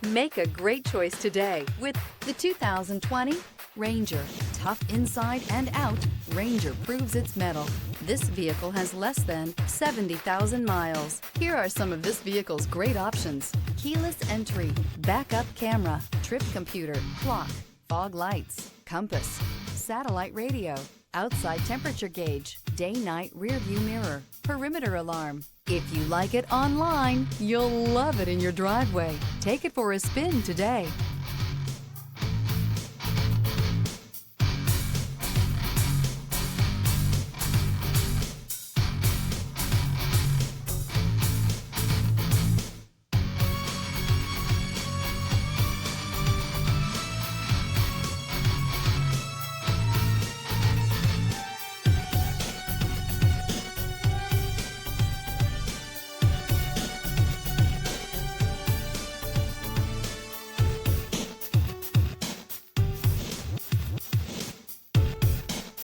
Make a great choice today with the 2020 Ranger. Tough inside and out, Ranger proves its mettle. This vehicle has less than 70,000 miles. Here are some of this vehicle's great options: keyless entry, backup camera, trip computer, clock, fog lights, compass, satellite radio, outside temperature gauge, day-night rear view mirror, perimeter alarm. If you like it online, you'll love it in your driveway. Take it for a spin today.